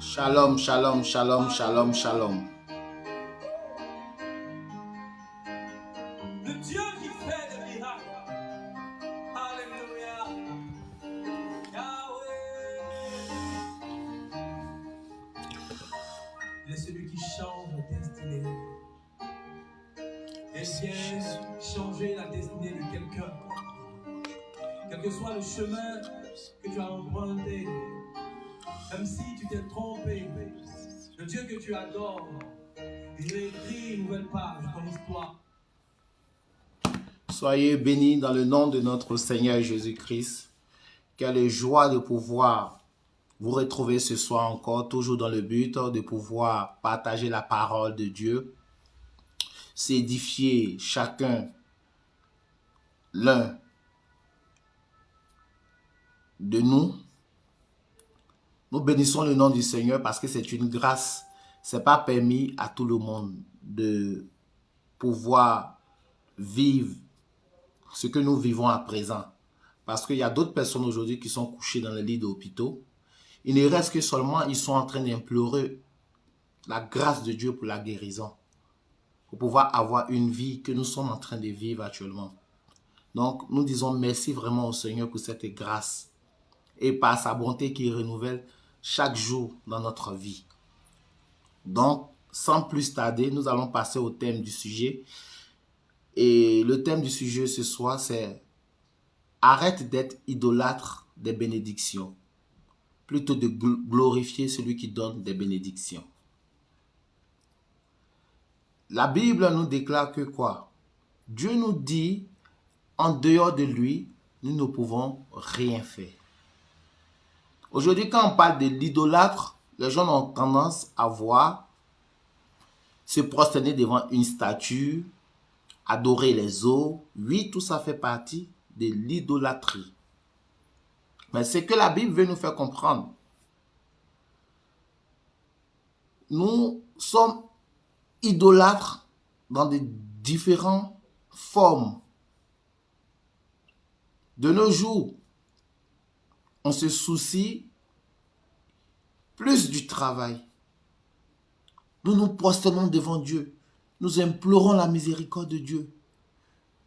Shalom, shalom, shalom, shalom, shalom. Le Dieu qui fait des miracles. Alléluia. Yahweh. Il est celui qui change la destinée. Et vient changer la destinée de quelqu'un. Quel que soit le chemin que tu as emprunté, même si tu t'es trompé, le Dieu que tu adores, il réécrit une nouvelle page de ton histoire. Soyez bénis dans le nom de notre Seigneur Jésus-Christ. Quelle joie de pouvoir vous retrouver ce soir encore, toujours dans le but de pouvoir partager la parole de Dieu, s'édifier chacun l'un de nous. Nous bénissons le nom du Seigneur parce que c'est une grâce. Ce n'est pas permis à tout le monde de pouvoir vivre ce que nous vivons à présent. Parce qu'il y a d'autres personnes aujourd'hui qui sont couchées dans les lits d'hôpitaux. Il ne reste que seulement, ils sont en train d'implorer la grâce de Dieu pour la guérison. Pour pouvoir avoir une vie que nous sommes en train de vivre actuellement. Donc, nous disons merci vraiment au Seigneur pour cette grâce. Et par sa bonté qui renouvelle chaque jour dans notre vie. Donc, sans plus tarder, nous allons passer au thème du sujet. Et le thème du sujet ce soir, c'est « Arrête d'être idolâtre des bénédictions ». Plutôt de glorifier celui qui donne des bénédictions. La Bible nous déclare que quoi? Dieu nous dit, en dehors de lui, nous ne pouvons rien faire. Aujourd'hui, quand on parle de l'idolâtre, les gens ont tendance à voir se prosterner devant une statue, adorer les os. Oui, tout ça fait partie de l'idolâtrie. Mais ce que la Bible veut nous faire comprendre, nous sommes idolâtres dans de différentes formes. De nos jours, on se soucie plus du travail. Nous nous prosternons devant Dieu. Nous implorons la miséricorde de Dieu.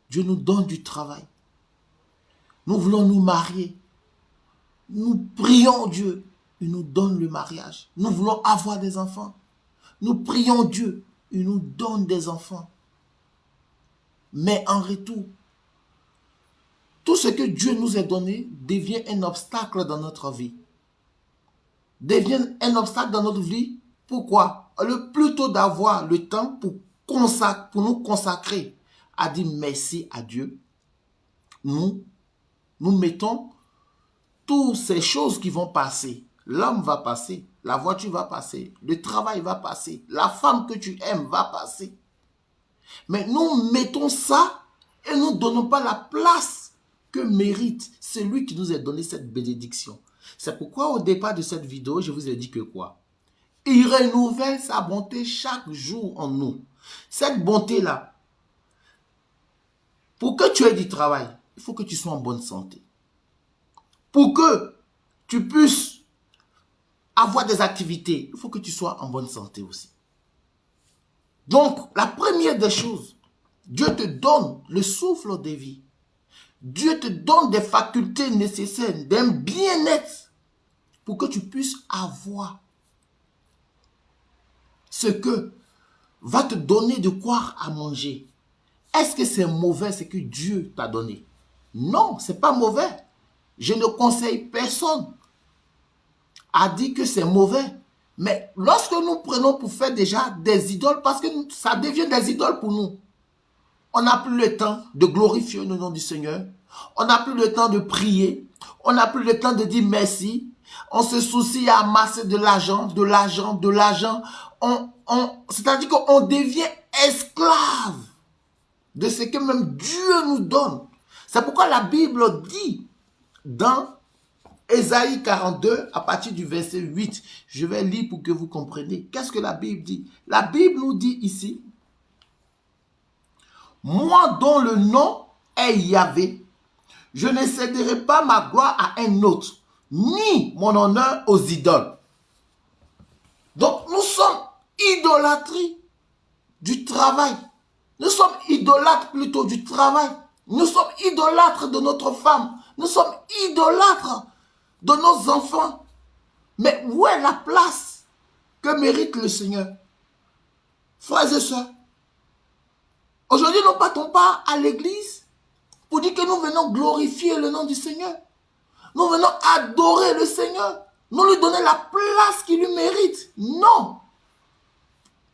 Dieu nous donne du travail. Nous voulons nous marier. Nous prions Dieu. Il nous donne le mariage. Nous voulons avoir des enfants. Nous prions Dieu. Il nous donne des enfants. Mais en retour, tout ce que Dieu nous a donné devient un obstacle dans notre vie. Devient un obstacle dans notre vie. Pourquoi? Le plutôt d'avoir le temps pour nous consacrer à dire merci à Dieu, nous mettons toutes ces choses qui vont passer. L'homme va passer, la voiture va passer, le travail va passer, la femme que tu aimes va passer. Mais nous mettons ça et nous ne donnons pas la place que mérite celui qui nous a donné cette bénédiction. C'est pourquoi au départ de cette vidéo, je vous ai dit que quoi? Il renouvelle sa bonté chaque jour en nous. Cette bonté-là, pour que tu aies du travail, il faut que tu sois en bonne santé. Pour que tu puisses avoir des activités, il faut que tu sois en bonne santé aussi. Donc, la première des choses, Dieu te donne le souffle de vie. Dieu te donne des facultés nécessaires, d'un bien-être pour que tu puisses avoir ce que va te donner de quoi à manger. Est-ce que c'est mauvais ce que Dieu t'a donné? Non, ce n'est pas mauvais. Je ne conseille personne à dire que c'est mauvais. Mais lorsque nous prenons pour faire déjà des idoles, parce que ça devient des idoles pour nous, on n'a plus le temps de glorifier le nom du Seigneur. On n'a plus le temps de prier. On n'a plus le temps de dire merci. On se soucie à amasser de l'argent. C'est-à-dire qu'on devient esclave de ce que même Dieu nous donne. C'est pourquoi la Bible dit dans Ésaïe 42, à partir du verset 8, je vais lire pour que vous compreniez. Qu'est-ce que la Bible dit? La Bible nous dit ici, « Moi dont le nom est Yahvé, je ne céderai pas ma gloire à un autre, ni mon honneur aux idoles. Nous sommes idolâtries du travail. Nous sommes idolâtres plutôt du travail. Nous sommes idolâtres de notre femme. Nous sommes idolâtres de nos enfants. Mais où est la place que mérite le Seigneur? Frères et sœurs, aujourd'hui, nous ne partons pas à l'église pour dire que nous venons glorifier le nom du Seigneur. Nous venons adorer le Seigneur. Nous lui donner la place qu'il lui mérite. Non.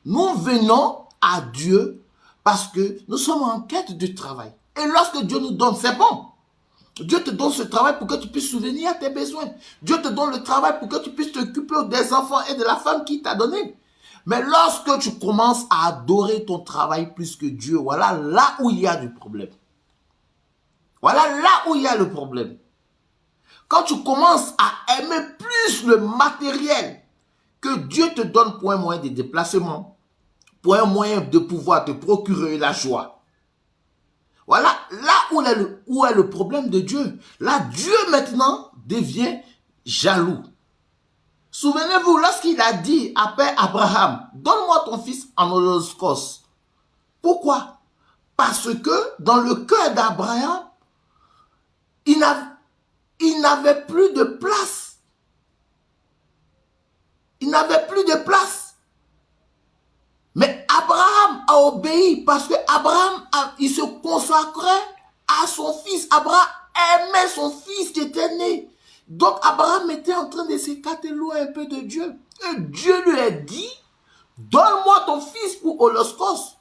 Nous venons à Dieu parce que nous sommes en quête du travail. Et lorsque Dieu nous donne, c'est bon. Dieu te donne ce travail pour que tu puisses souvenir à tes besoins. Dieu te donne le travail pour que tu puisses t'occuper des enfants et de la femme qui t'a donné. Mais lorsque tu commences à adorer ton travail plus que Dieu, voilà là où il y a du problème. Voilà là où il y a le problème. Quand tu commences à aimer plus le matériel que Dieu te donne pour un moyen de déplacement, pour un moyen de pouvoir te procurer la joie, voilà là où est le problème de Dieu. Là, Dieu maintenant devient jaloux. Souvenez-vous, lorsqu'il a dit à Père Abraham, donne-moi ton fils en holocauste. Pourquoi? Parce que dans le cœur d'Abraham, il n'avait plus de place. Il n'avait plus de place. Mais Abraham a obéi parce que Abraham, il se consacrait à son fils. Abraham aimait son fils qui était né. Donc Abraham était en train de s'écarter loin un peu de Dieu. Et Dieu lui a dit, donne-moi ton fils pour holocauste.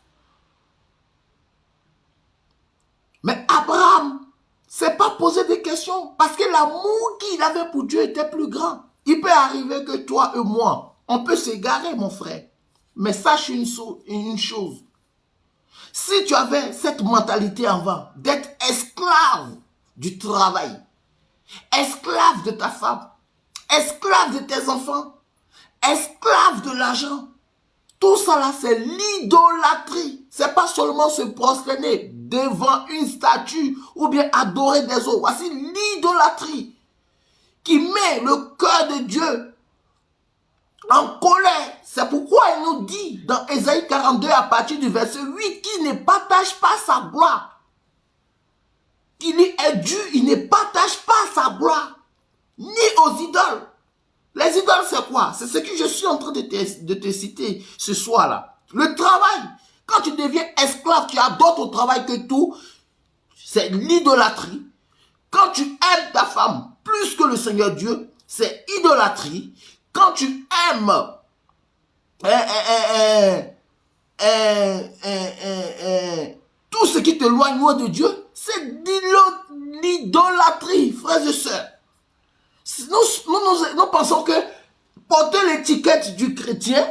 Mais Abraham s'est pas posé des questions parce que l'amour qu'il avait pour Dieu était plus grand. Il peut arriver que toi et moi, on peut s'égarer, mon frère. Mais sache une chose. Si tu avais cette mentalité avant d'être esclave du travail, esclave de ta femme, esclave de tes enfants, esclave de l'argent, tout ça là, c'est l'idolâtrie. C'est pas seulement se prosterner devant une statue ou bien adorer des autres. Voici l'idolâtrie qui met le cœur de Dieu en colère. C'est pourquoi il nous dit dans Ésaïe 42 à partir du verset 8 qu'il ne partage pas sa gloire. Qu'il est dû, il ne partage pas sa gloire, ni aux idoles. Les idoles, c'est quoi? C'est ce que je suis en train de te citer ce soir-là. Le travail. Quand tu deviens esclave, tu adores ton travail que tout, c'est l'idolâtrie. Quand tu aimes ta femme plus que le Seigneur Dieu, c'est idolâtrie. Quand tu aimes tout ce qui te éloigne loin de Dieu, c'est l'idolâtrie, frères et sœurs. Nous pensons que porter l'étiquette du chrétien,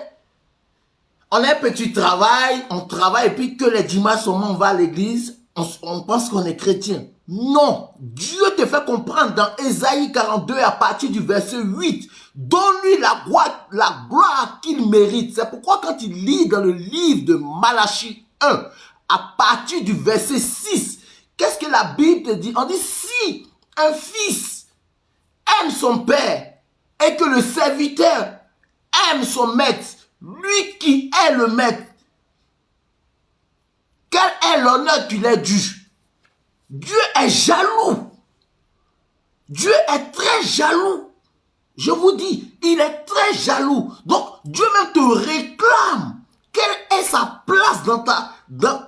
on a un petit travail, on travaille et puis que les dimanches on va à l'église, on pense qu'on est chrétien. Non, Dieu te fait comprendre dans Ésaïe 42 à partir du verset 8, donne-lui la gloire qu'il mérite. C'est pourquoi quand il lit dans le livre de Malachie 1, à partir du verset 6, qu'est-ce que la Bible te dit? On dit si un fils aime son père et que le serviteur aime son maître, lui qui est le maître, quel est l'honneur qu'il est dû? Dieu est jaloux. Dieu est très jaloux. Je vous dis, il est très jaloux. Donc, Dieu même te réclame. Quelle est sa place dans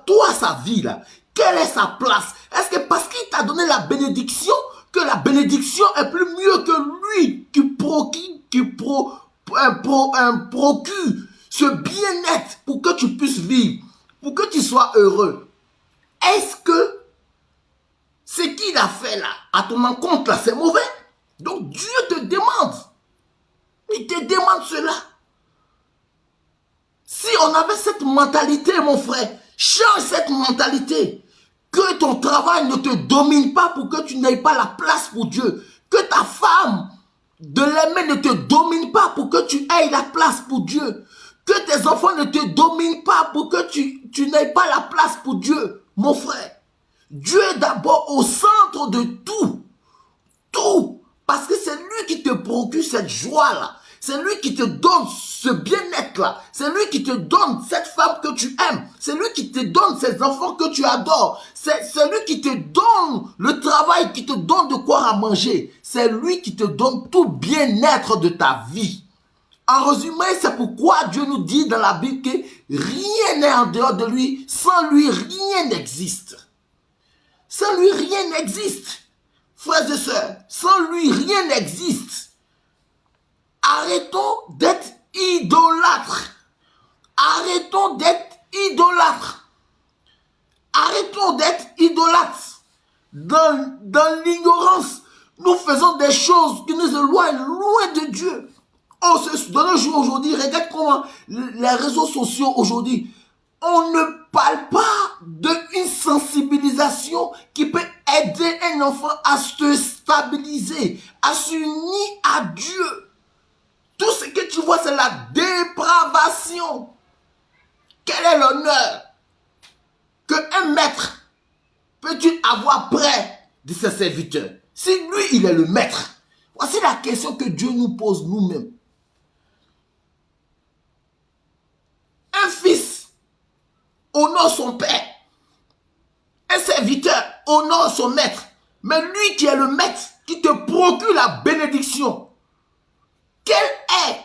toi, sa vie là? Quelle est sa place? Est-ce que parce qu'il t'a donné la bénédiction, que la bénédiction est plus mieux que lui qui procure ce bien-être pour que tu puisses vivre, pour que tu sois heureux? Est-ce que ce qu'il a fait là, à ton encontre là, c'est mauvais? Donc Dieu te demande. Il te demande cela. Si on avait cette mentalité, mon frère, change cette mentalité. Que ton travail ne te domine pas pour que tu n'aies pas la place pour Dieu. Que ta femme de l'aimer ne te domine pas pour que tu aies la place pour Dieu. Que tes enfants ne te dominent pas pour que tu n'aies pas la place pour Dieu. Mon frère, Dieu est d'abord au centre de tout. Tout. Parce que c'est lui qui te procure cette joie-là. C'est lui qui te donne ce bien-être-là. C'est lui qui te donne cette femme que tu aimes. C'est lui qui te donne ces enfants que tu adores. C'est lui qui te donne le travail, qui te donne de quoi à manger. C'est lui qui te donne tout bien-être de ta vie. En résumé, c'est pourquoi Dieu nous dit dans la Bible que rien n'est en dehors de lui. Sans lui, rien n'existe. Sans lui, rien n'existe. Frères et sœurs, sans lui, rien n'existe. Arrêtons d'être idolâtres. Arrêtons d'être idolâtres. Arrêtons d'être idolâtres. Dans l'ignorance, nous faisons des choses qui nous éloignent loin de Dieu. Dans nos jours aujourd'hui, regarde comment les réseaux sociaux aujourd'hui, on ne parle pas d'une sensibilisation qui peut aider un enfant à se stabiliser, à s'unir à Dieu. Tout ce que tu vois, c'est la dépravation. Quel est l'honneur qu'un maître peut-il avoir près de ses serviteurs? Si lui, il est le maître. Voici la question que Dieu nous pose nous-mêmes. Un fils honore son père. Un serviteur honore son maître. Mais lui qui est le maître, qui te procure la bénédiction, quelle est?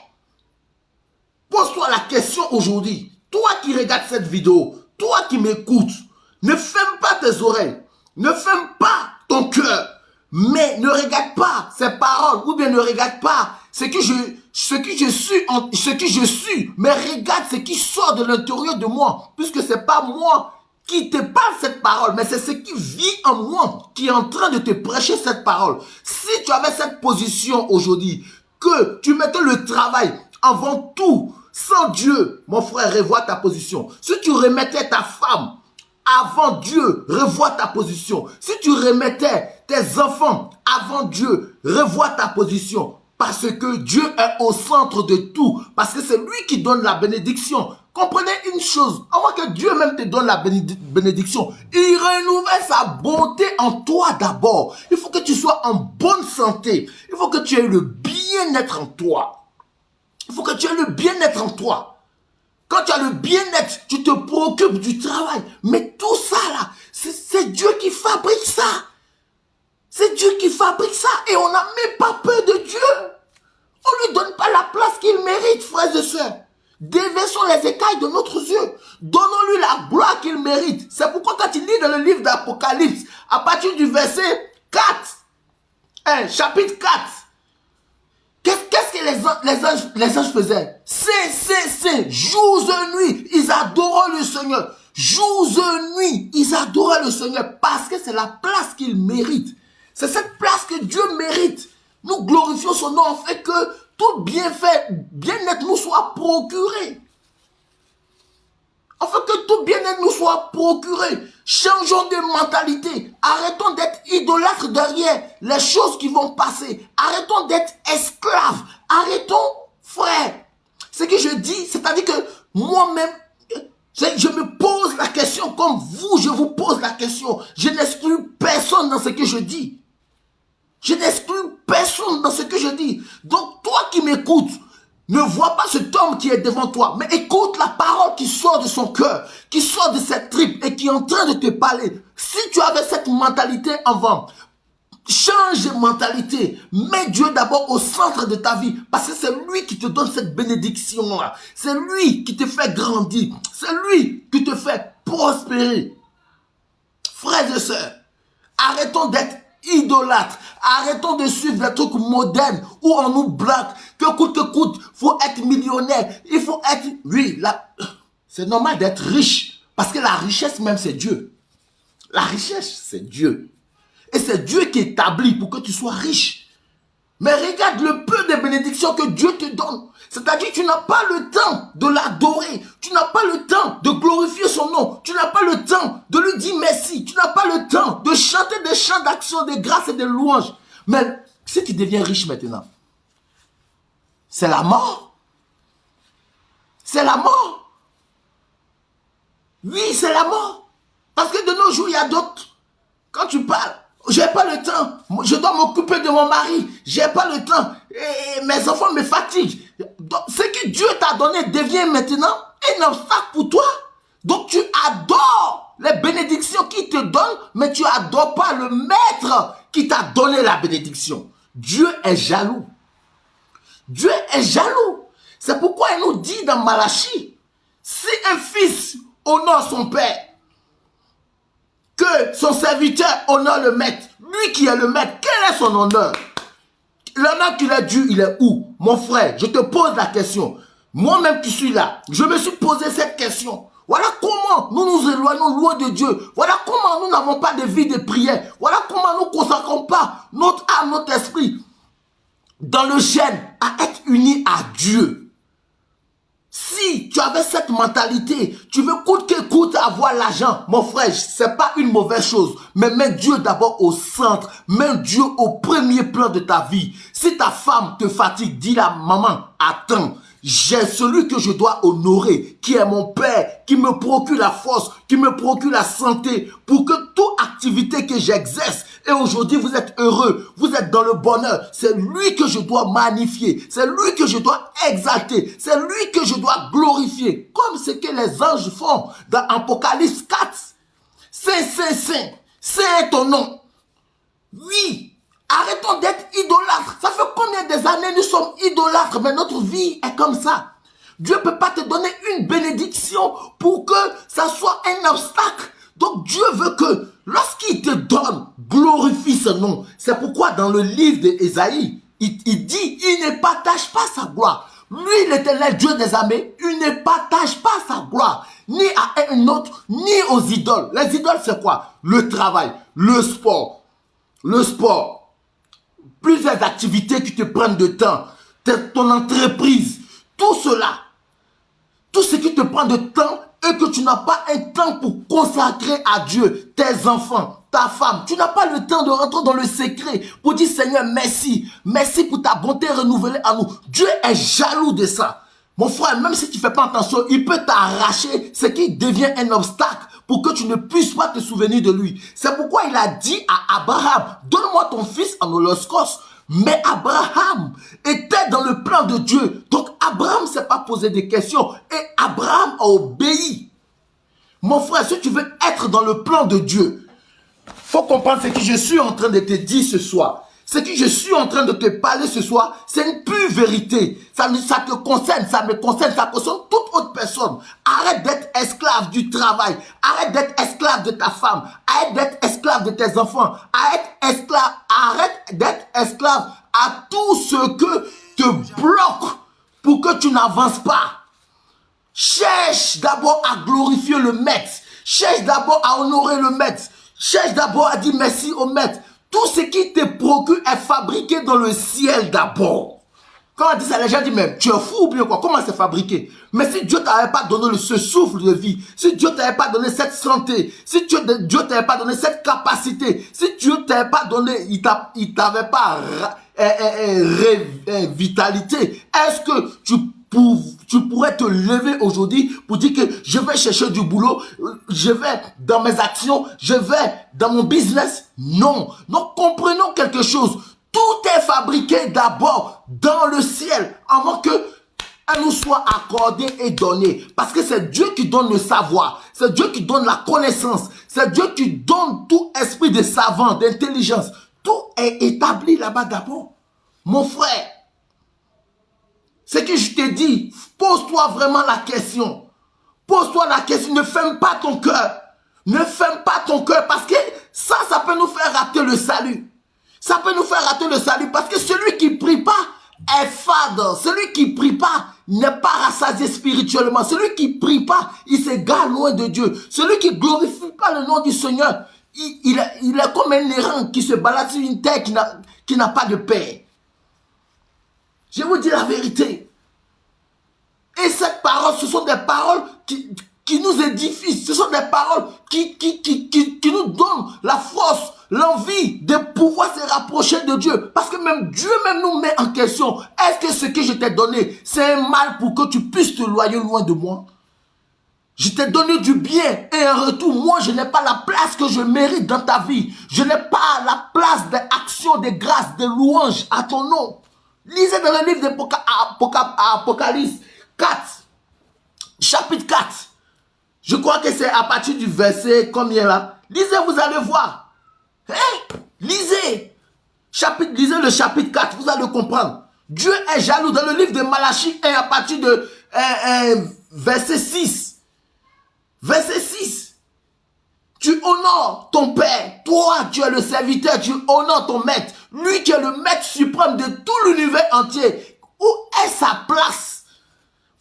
Pose-toi la question aujourd'hui. Toi qui regardes cette vidéo, toi qui m'écoutes, ne ferme pas tes oreilles, ne ferme pas ton cœur, mais ne regarde pas ces paroles, ou bien ne regarde pas ce que je suis, mais regarde ce qui sort de l'intérieur de moi, puisque c'est pas moi qui te parle cette parole, mais c'est ce qui vit en moi, qui est en train de te prêcher cette parole. Si tu avais cette position aujourd'hui, que tu mettais le travail avant tout, sans Dieu, mon frère, revois ta position. Si tu remettais ta femme avant Dieu, revois ta position. Si tu remettais tes enfants avant Dieu, revois ta position. Parce que Dieu est au centre de tout. Parce que c'est lui qui donne la bénédiction. Comprenez une chose, avant que Dieu même te donne la bénédiction, il renouvelle sa bonté en toi d'abord. Il faut que tu sois en bonne santé. Il faut que tu aies le bien-être en toi. Il faut que tu aies le bien-être en toi. Quand tu as le bien-être, tu te préoccupes du travail. Mais tout ça là, c'est Dieu qui fabrique ça. C'est Dieu qui fabrique ça. Et on n'a même pas peur de Dieu. On ne lui donne pas la place qu'il mérite, frères et sœurs. Déversons les écailles de notre yeux. Donnons-lui la gloire qu'il mérite. C'est pourquoi quand tu lis dans le livre d'Apocalypse, à partir du verset 4, chapitre 4, qu'est-ce que les anges faisaient? C'est jours et nuits, ils adoraient le Seigneur. Jours et nuits, ils adoraient le Seigneur parce que c'est la place qu'il mérite. C'est cette place que Dieu mérite. Nous glorifions son nom en fait que tout bien-être nous soit procuré. En fait que tout bien-être nous soit procuré. Changeons de mentalité. Arrêtons d'être idolâtres derrière les choses qui vont passer. Arrêtons d'être esclaves. Arrêtons, frère. Ce que je dis, c'est-à-dire que moi-même, je me pose la question comme vous, je vous pose la question. Je n'exclus personne dans ce que je dis. Je n'exclus personne dans ce que je dis. Donc, toi qui m'écoutes, ne vois pas cet homme qui est devant toi, mais écoute la parole qui sort de son cœur, qui sort de cette tripe et qui est en train de te parler. Si tu avais cette mentalité avant, change de mentalité. Mets Dieu d'abord au centre de ta vie, parce que c'est lui qui te donne cette bénédiction-là. C'est lui qui te fait grandir. C'est lui qui te fait prospérer. Frères et sœurs, arrêtons d'être idolâtres. Arrêtons de suivre les trucs modernes où on nous blague que coûte, faut être millionnaire. Il faut être... Oui, là, c'est normal d'être riche. Parce que la richesse même, c'est Dieu. La richesse, c'est Dieu. Et c'est Dieu qui établit pour que tu sois riche. Mais regarde le peu de bénédictions que Dieu te donne. C'est-à-dire que tu n'as pas le temps de l'adorer. Tu n'as pas le temps de glorifier son nom. Tu n'as pas le temps de lui dire merci. Tu n'as pas le temps de chanter des chants d'action, de grâce et de louange. Mais si tu deviens riche maintenant, c'est la mort. C'est la mort. Oui, c'est la mort. Parce que de nos jours, il y a d'autres. Quand tu parles, j'ai pas le temps. Je dois m'occuper de mon mari. J'ai pas le temps. Et mes enfants me fatiguent. Donc, ce que Dieu t'a donné devient maintenant un obstacle pour toi. Donc, tu adores les bénédictions qu'il te donne, mais tu adores pas le maître qui t'a donné la bénédiction. Dieu est jaloux. Dieu est jaloux. C'est pourquoi il nous dit dans Malachie, si un fils honore son père, que son serviteur honore le maître, lui qui est le maître, quel est son honneur? L'honneur qu'il a dû, il est où? Mon frère, je te pose la question. Moi-même qui suis là, je me suis posé cette question. Voilà comment nous nous éloignons loin de Dieu. Voilà comment nous n'avons pas de vie de prière. Voilà comment nous ne consacrons pas notre âme, notre esprit dans le jeûne à être unis à Dieu. Si tu avais cette mentalité, tu veux coûte que coûte avoir l'argent, mon frère, c'est pas une mauvaise chose. Mais mets Dieu d'abord au centre, mets Dieu au premier plan de ta vie. Si ta femme te fatigue, dis-la, maman, attends. J'ai celui que je dois honorer, qui est mon père, qui me procure la force, qui me procure la santé, pour que toute activité que j'exerce, et aujourd'hui vous êtes heureux, vous êtes dans le bonheur, c'est lui que je dois magnifier, c'est lui que je dois exalter, c'est lui que je dois glorifier, comme ce que les anges font dans Apocalypse 4. C'est ton nom. Oui. Arrêtons d'être idolâtres. Ça fait combien des années nous sommes idolâtres, mais notre vie est comme ça. Dieu ne peut pas te donner une bénédiction pour que ça soit un obstacle. Donc Dieu veut que lorsqu'il te donne, glorifie ce nom. C'est pourquoi dans le livre d'Ésaïe, il dit, il ne partage pas sa gloire. Lui, l'Éternel Dieu des armées, il ne partage pas sa gloire, ni à un autre, ni aux idoles. Les idoles, c'est quoi? Le travail, le sport, plusieurs activités qui te prennent de temps, ton entreprise, tout cela, tout ce qui te prend de temps et que tu n'as pas un temps pour consacrer à Dieu, tes enfants, ta femme, tu n'as pas le temps de rentrer dans le secret pour dire Seigneur merci, merci pour ta bonté renouvelée à nous. Dieu est jaloux de ça. Mon frère, même si tu ne fais pas attention, il peut t'arracher ce qui devient un obstacle pour que tu ne puisses pas te souvenir de lui. C'est pourquoi il a dit à Abraham, donne-moi ton fils en holocauste. Mais Abraham était dans le plan de Dieu. Donc Abraham ne s'est pas posé des questions et Abraham a obéi. Mon frère, si tu veux être dans le plan de Dieu, il faut comprendre ce que je suis en train de te dire ce soir. Ce que je suis en train de te parler ce soir, c'est une pure vérité. Ça te concerne, ça me concerne, ça concerne toute autre personne. Arrête d'être esclave du travail. Arrête d'être esclave de ta femme. Arrête d'être esclave de tes enfants. Arrête d'être esclave à tout ce que te bloque pour que tu n'avances pas. Cherche d'abord à glorifier le maître. Cherche d'abord à honorer le maître. Cherche d'abord à dire merci au maître. Tout ce qui te procure est fabriqué dans le ciel d'abord. Quand on dit ça, les gens disent, mais tu es fou ou bien quoi? Comment c'est fabriqué? Mais si Dieu t'avait pas donné ce souffle de vie, si Dieu t'avait pas donné cette santé, si Dieu t'avait pas donné cette capacité, si Dieu t'avait pas donné, il t'avait pas vitalité, est-ce que tu pourrais te lever aujourd'hui pour dire que je vais chercher du boulot, je vais dans mes actions, je vais dans mon business? Non. Donc comprenons quelque chose. Tout est fabriqué d'abord dans le ciel avant que elle nous soit accordée et donnée. Parce que c'est Dieu qui donne le savoir. C'est Dieu qui donne la connaissance. C'est Dieu qui donne tout esprit de savant, d'intelligence. Tout est établi là-bas d'abord. Mon frère, ce que je te dis, pose-toi vraiment la question. Pose-toi la question, ne ferme pas ton cœur. Ne ferme pas ton cœur parce que ça peut nous faire rater le salut. Ça peut nous faire rater le salut parce que celui qui ne prie pas est fade. Celui qui ne prie pas n'est pas rassasié spirituellement. Celui qui ne prie pas, il s'égare loin de Dieu. Celui qui ne glorifie pas le nom du Seigneur, il est comme un errant qui se balade sur une terre qui n'a pas de paix. Je vous dis la vérité. Et cette parole, ce sont des paroles qui nous édifient. Ce sont des paroles qui nous donnent la force, l'envie de pouvoir se rapprocher de Dieu. Parce que même Dieu même nous met en question. Est-ce que ce que je t'ai donné, c'est un mal pour que tu puisses te loyer loin de moi? Je t'ai donné du bien et en retour, moi, je n'ai pas la place que je mérite dans ta vie. Je n'ai pas la place d'actions, de grâces, de louanges à ton nom. Lisez dans le livre d'Apocalypse 4, chapitre 4. Je crois que c'est à partir du verset combien là? Lisez, vous allez voir. Hein? Lisez. Lisez le chapitre 4, vous allez comprendre. Dieu est jaloux. Dans le livre de Malachie 1, à partir de verset 6. Verset 6. Tu honores ton père. Toi, tu es le serviteur. Tu honores ton maître. Lui qui est le maître suprême de tout l'univers entier. Où est sa place?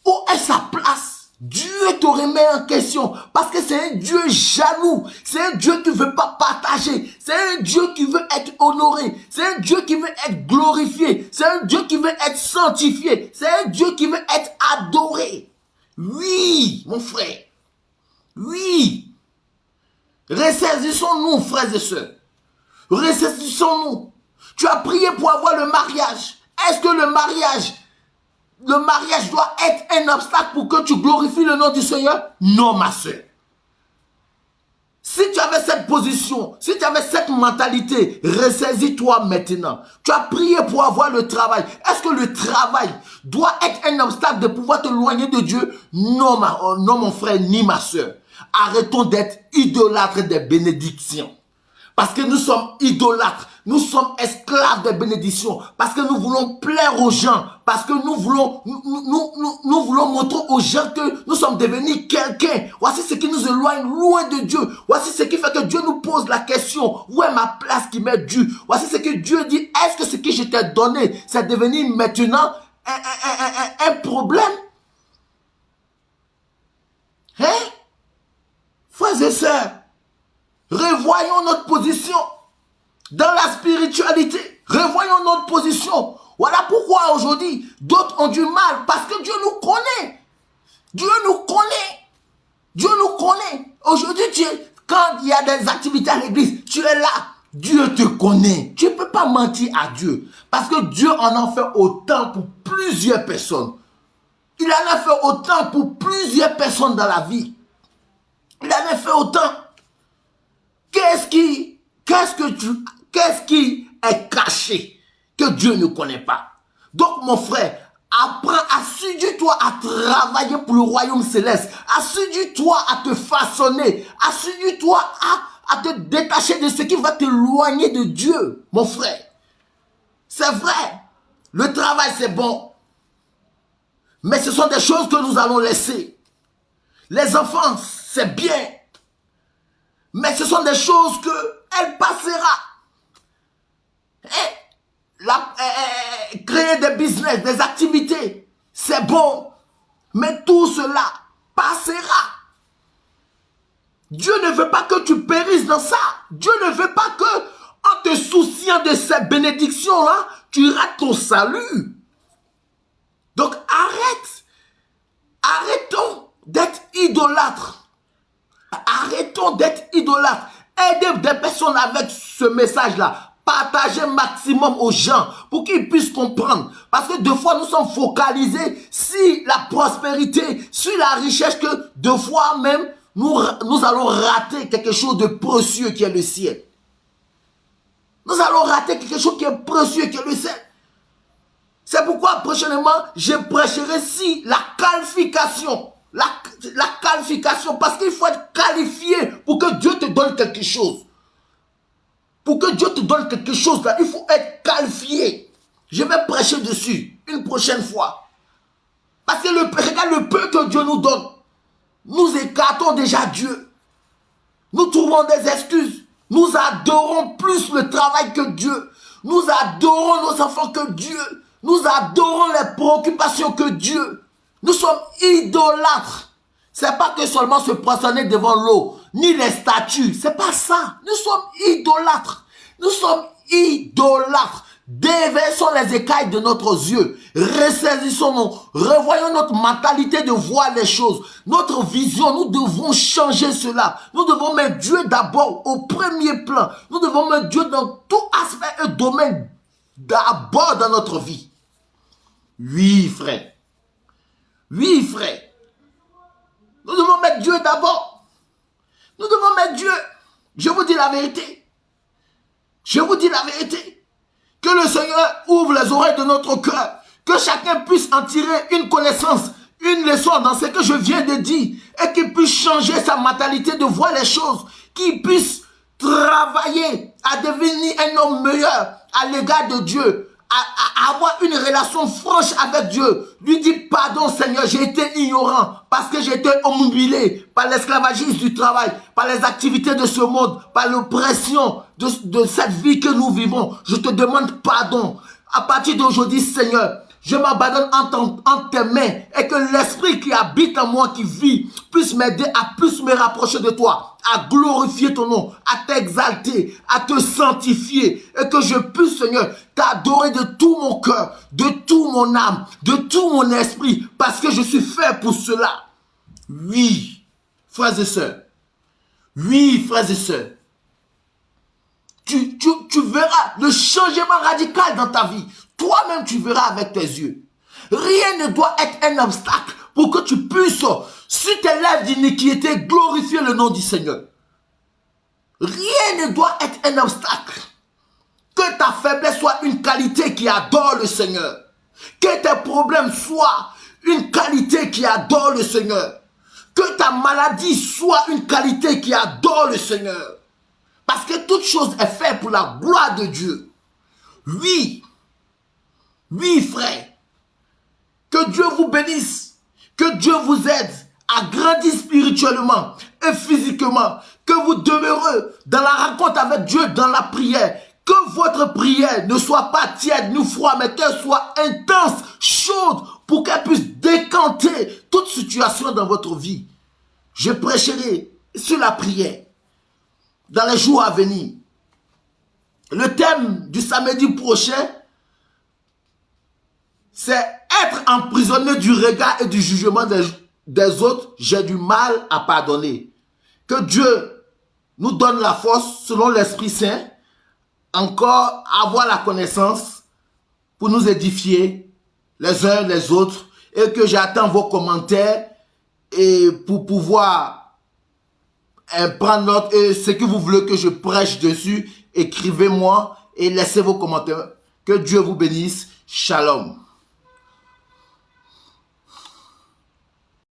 Où est sa place? Dieu te remet en question parce que c'est un Dieu jaloux. C'est un Dieu qui ne veut pas partager. C'est un Dieu qui veut être honoré. C'est un Dieu qui veut être glorifié. C'est un Dieu qui veut être sanctifié. C'est un Dieu qui veut être adoré. Oui, mon frère. Oui. Ressaisissons-nous, frères et sœurs. Ressaisissons-nous. Tu as prié pour avoir le mariage. Est-ce que le mariage doit être un obstacle pour que tu glorifies le nom du Seigneur? Non, ma soeur. Si tu avais cette position, si tu avais cette mentalité, ressaisis-toi maintenant. Tu as prié pour avoir le travail. Est-ce que le travail doit être un obstacle de pouvoir te éloigner de Dieu? Non, non, mon frère, ni ma soeur. Arrêtons d'être idolâtres des bénédictions. Parce que nous sommes idolâtres. Nous sommes esclaves des bénédictions. Parce que nous voulons plaire aux gens. Parce que nous voulons montrer aux gens que nous sommes devenus quelqu'un. Voici ce qui nous éloigne loin de Dieu. Voici ce qui fait que Dieu nous pose la question. Où est ma place qui m'est due? Voici ce que Dieu dit. Est-ce que ce que je t'ai donné, c'est devenu maintenant un problème? Hein? Frères et sœurs, revoyons notre position dans la spiritualité. Revoyons notre position. Voilà pourquoi aujourd'hui, d'autres ont du mal parce que Dieu nous connaît. Dieu nous connaît. Dieu nous connaît. Aujourd'hui, quand il y a des activités à l'église, tu es là. Dieu te connaît. Tu ne peux pas mentir à Dieu. Parce que Dieu en a fait autant pour plusieurs personnes. Il en a fait autant pour plusieurs personnes dans la vie. Il en a fait autant. Qu'est-ce qui est caché que Dieu ne connaît pas? Donc mon frère, apprends, assidu-toi à travailler pour le royaume céleste. Assidu-toi à te façonner. Assidu-toi à te détacher de ce qui va t'éloigner de Dieu, mon frère. C'est vrai, le travail c'est bon. Mais ce sont des choses que nous allons laisser. Les enfants, c'est bien. Mais ce sont des choses qu'elle passera. Créer des business, des activités, c'est bon. Mais tout cela passera. Dieu ne veut pas que tu périsses dans ça. Dieu ne veut pas que, en te souciant de ces bénédictions-là, tu rates ton salut. Donc arrête. Arrêtons d'être idolâtres. Arrêtons d'être idolâtres. Aidez des personnes avec ce message-là. Partagez maximum aux gens pour qu'ils puissent comprendre. Parce que deux fois, nous sommes focalisés sur la prospérité, sur la richesse, que deux fois même, nous allons rater quelque chose de précieux qui est le ciel. Nous allons rater quelque chose qui est précieux qui est le ciel. C'est pourquoi prochainement, je prêcherai si la qualification. La qualification, parce qu'il faut être qualifié pour que Dieu te donne quelque chose. Pour que Dieu te donne quelque chose, là, il faut être qualifié. Je vais prêcher dessus une prochaine fois. Parce que regarde le peu que Dieu nous donne. Nous écartons déjà Dieu. Nous trouvons des excuses. Nous adorons plus le travail que Dieu. Nous adorons nos enfants que Dieu. Nous adorons les préoccupations que Dieu. Nous sommes idolâtres. C'est pas que seulement se prosterner devant l'eau, ni les statues. C'est pas ça. Nous sommes idolâtres. Nous sommes idolâtres. Déversons les écailles de nos yeux. Ressaisissons-nous. Revoyons notre mentalité de voir les choses. Notre vision, nous devons changer cela. Nous devons mettre Dieu d'abord au premier plan. Nous devons mettre Dieu dans tout aspect et domaine d'abord dans notre vie. Oui, frère. Oui, frère. Nous devons mettre Dieu d'abord. Nous devons mettre Dieu. Je vous dis la vérité. Je vous dis la vérité. Que Que le Seigneur ouvre les oreilles de notre cœur. Que chacun puisse en tirer une connaissance, une leçon dans ce que je viens de dire. Et qu'il puisse changer sa mentalité de voir les choses. Qu'il puisse travailler à devenir un homme meilleur à l'égard de Dieu. À avoir une relation franche avec Dieu. Lui dire pardon Seigneur, j'ai été ignorant parce que j'ai été omnubilé par l'esclavagisme du travail, par les activités de ce monde, par l'oppression de cette vie que nous vivons. Je te demande pardon. À partir d'aujourd'hui Seigneur, je m'abandonne en tes mains et que l'esprit qui habite en moi, qui vit, puisse m'aider à plus me rapprocher de toi, à glorifier ton nom, à t'exalter, à te sanctifier et que je puisse, Seigneur, t'adorer de tout mon cœur, de tout mon âme, de tout mon esprit, parce que je suis fait pour cela. Oui, frères et sœurs. Oui, frères et sœurs. Tu verras le changement radical dans ta vie. Toi-même, tu verras avec tes yeux. Rien ne doit être un obstacle pour que tu puisses, sur tes lèvres d'iniquité, glorifier le nom du Seigneur. Rien ne doit être un obstacle. Que ta faiblesse soit une qualité qui adore le Seigneur. Que tes problèmes soient une qualité qui adore le Seigneur. Que ta maladie soit une qualité qui adore le Seigneur. Parce que toute chose est faite pour la gloire de Dieu. Oui. Oui, frère. Que Dieu vous bénisse. Que Dieu vous aide à grandir spirituellement et physiquement. Que vous demeurez dans la rencontre avec Dieu, dans la prière. Que votre prière ne soit pas tiède ni froide, mais qu'elle soit intense, chaude, pour qu'elle puisse décanter toute situation dans votre vie. Je prêcherai sur la prière dans les jours à venir. Le thème du samedi prochain, c'est être emprisonné du regard et du jugement des autres. J'ai du mal à pardonner. Que Dieu nous donne la force, selon l'Esprit Saint, encore avoir la connaissance pour nous édifier les uns les autres, et que j'attends vos commentaires et pour pouvoir prendre note, et ce que vous voulez que je prêche dessus, écrivez-moi et laissez vos commentaires. Que Dieu vous bénisse. Shalom.